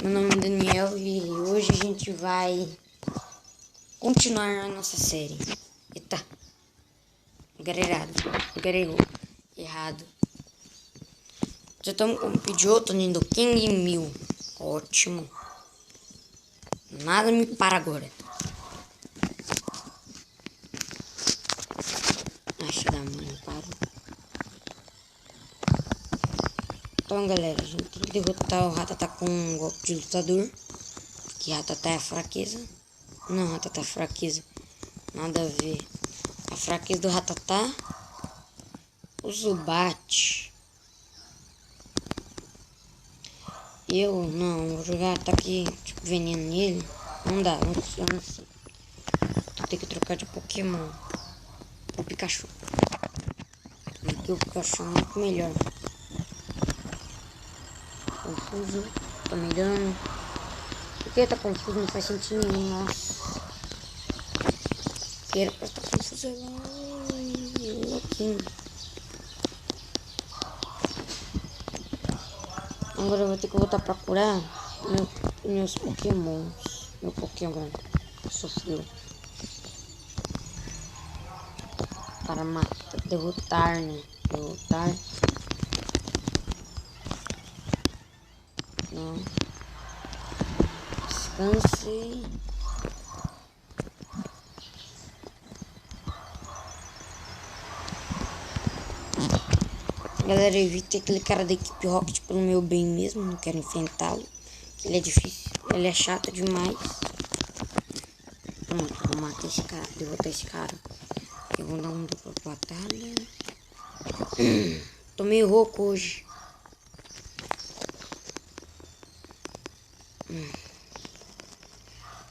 Meu nome é Daniel e hoje a gente vai continuar a nossa série. Eita, errado. Já estamos com o Pidgeotto, Nidoking e Mew. Ótimo. Nada me para agora. Acho da mãe, parou. Então, galera, a gente tem que derrotar o Rattata com um golpe de lutador. Que Rattata é a fraqueza. Não, Rattata é a fraqueza. Nada a ver. A fraqueza do Rattata. O Zubat. Eu não vou jogar ataque tipo veneno nele. Não dá, não funciona assim. Vou ter que trocar de Pokémon. O Pikachu. Aqui o Pikachu é muito melhor. Confuso. Tá me dando. Por que tá confuso? Não faz sentido nenhum. Nossa. Era pra estar confuso lá. Louquinho. Agora eu vou ter que voltar pra curar meus Pokémons. Meu Pokémon sofreu. Para matar, derrotar, né? Derrotar. Não. Descansei. Galera, evite aquele cara da equipe Rocket pelo meu bem mesmo. Não quero enfrentá-lo. Ele é difícil. Ele é chato demais. Pronto, vou matar esse cara. Derrotar esse cara. Eu vou dar um duplo batalha. Tô meio rouco hoje.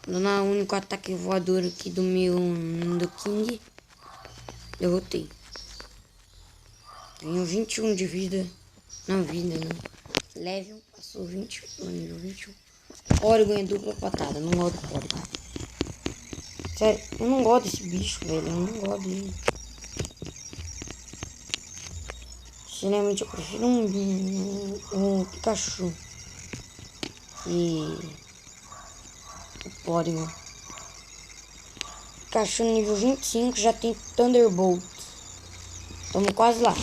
Dando o único ataque voador aqui do meu Nidoking. Derrotei. Tenho 21 de vida. Não, vida não. Level, passou 21, nível 21. Porygon é dupla patada, não gosto do Porygon. Sério, eu não gosto desse bicho, velho. Eu não gosto dele. Sinceramente, eu prefiro um Pikachu. E o Porygon. Pikachu nível 25 já tem Thunderbolt. Estamos quase lá.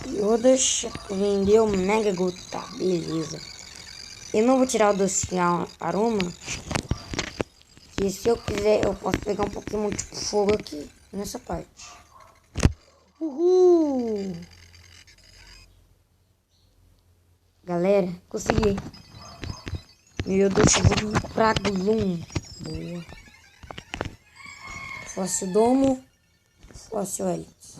Yodas vendeu Mega Gold. Tá, beleza. Eu não vou tirar o doce aroma. Que se eu quiser, eu posso pegar um Pokémon tipo fogo aqui. Nessa parte. Uhul! Galera, consegui. Meu Deus, eu vou pra Gloom. Boa. Fóssil Domo. Fóssil Helix.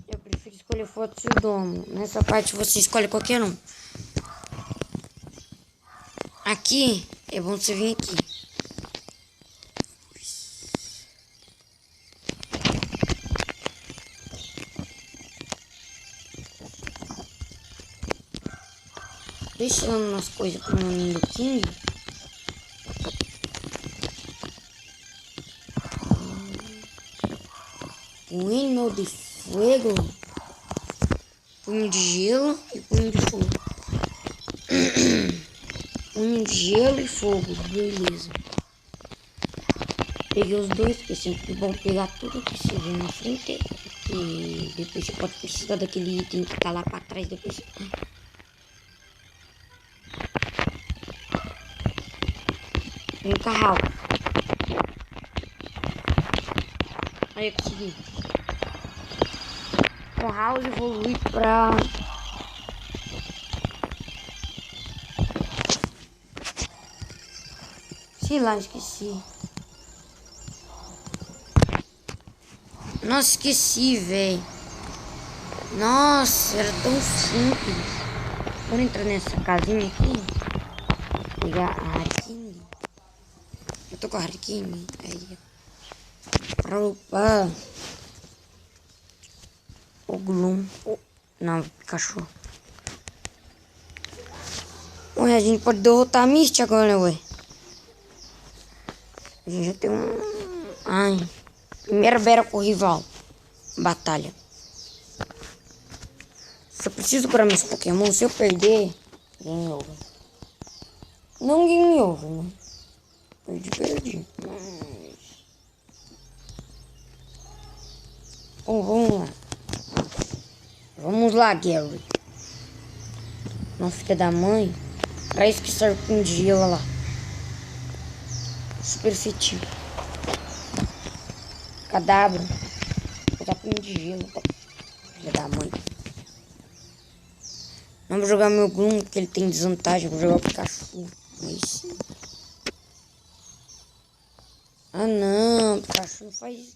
Eu prefiro escolher Fóssil Domo. Nessa parte você escolhe qualquer um. Aqui é bom você vir aqui. Deixando umas coisas pro meu Nidoking. Punho de fogo. Punho de gelo e punho de fogo. Punho de gelo e fogo. Beleza. Peguei os dois, porque sempre é bom pegar tudo que você vê na frente. E depois você pode precisar daquele item que tá lá pra trás. Depois. Vem cá, Raul. Aí, consegui. O House evolui pra... Sei lá, esqueci. Nossa, esqueci, velho. Nossa, era tão simples. Vamos entrar nessa casinha aqui. Pegar a Harikini. Eu tô com a Harikini. Aí. Opa. O Gloom. Não, Pikachu. Ué, a gente pode derrotar a Misty agora, ué. A gente já tem um... Ai. Primeira Vera com o rival. Batalha. Eu preciso curar meus Pokémon. Se eu perder, game over. Não game over, né? Perdi. Bom, vamos lá. Vamos lá, Gary. Não, filha da mãe. Pra isso que serve com gelo, olha lá. Super efetivo. Cadabra. Vou dar com de gelo. Filha da mãe. Não vou jogar meu Gloom porque ele tem desvantagem. Vou jogar o Pikachu. Aí sim. Ah não, Pikachu não faz isso.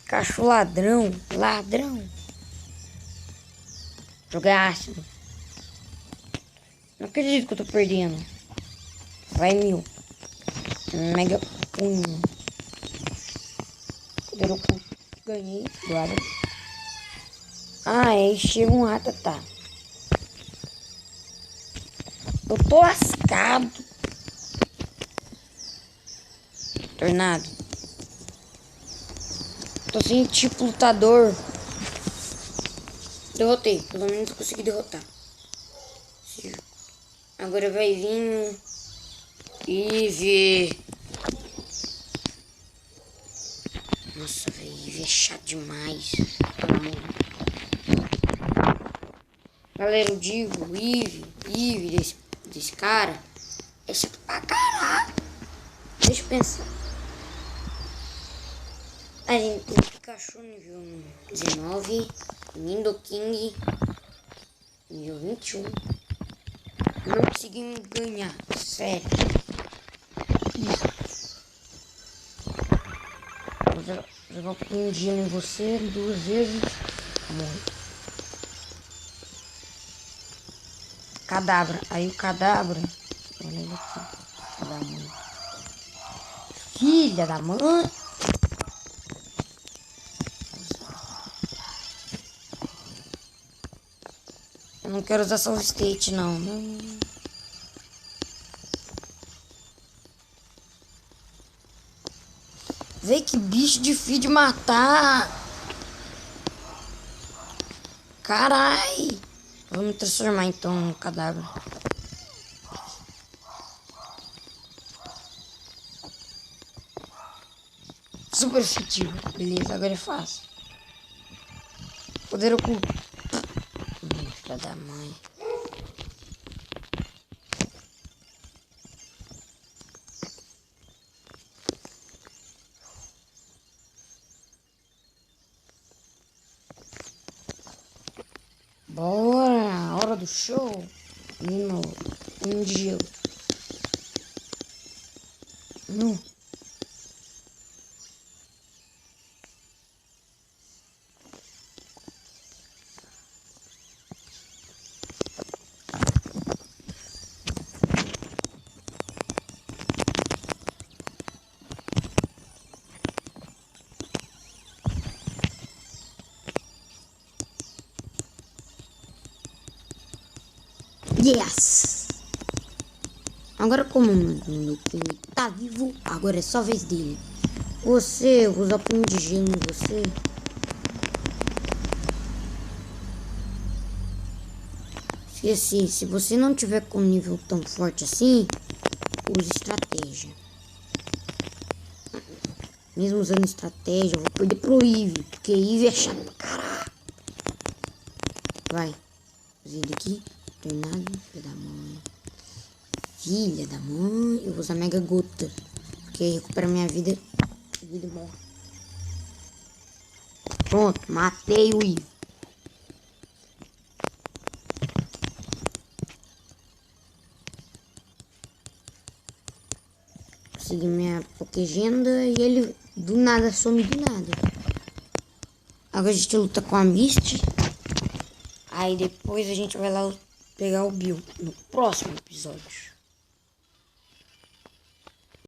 Pikachu ladrão. Jogar ácido. Não acredito que eu tô perdendo. Vai 1000. Mega punho. Poderoso. Ganhei. Guarda. Ah, aí chega um Rattata. Eu tô lascado. Tornado. Tô sem tipo lutador. Derrotei. Pelo menos eu consegui derrotar. Agora vai vir Eve. Nossa, velho, Eve é chato demais. Galera, eu digo, Eve desse cara é chato pra caralho. Deixa eu pensar. A gente tem Pikachu nível 19, Nidoking nível 21. Não consegui me ganhar, sério. Vou jogar um pouquinho de gelo em você 2 vezes. Morre. Cadabra. Aí o Cadabra. Olha ele aqui. Filha da mãe. Filha da mãe. Eu não quero usar Soul State, não. Vê que bicho difícil de matar. Carai. Vou me transformar então no Cadáver. Super efetivo. Beleza, agora é fácil. Poder oculto. Filha da mãe. Bora, hora do show. Menino de gelo. Nu. Yes! Agora como o meu time tá vivo, agora é só a vez dele. Você, eu vou usar punho de gelo em você. Esqueci, se você não tiver com nível tão forte assim, use estratégia. Mesmo usando estratégia, eu vou perder pro Eve, porque Eve é chato pra caralho. Vai, usei daqui. Tornado, filha da mãe. Filha da mãe. Eu vou usar Mega Gota. Porque recupera minha vida. Vida morre. Pronto, matei o Eve. Consegui minha Pokégenda e ele do nada some do nada. Agora a gente luta com a Misty. Aí depois a gente vai lá pegar o Bill no próximo episódio.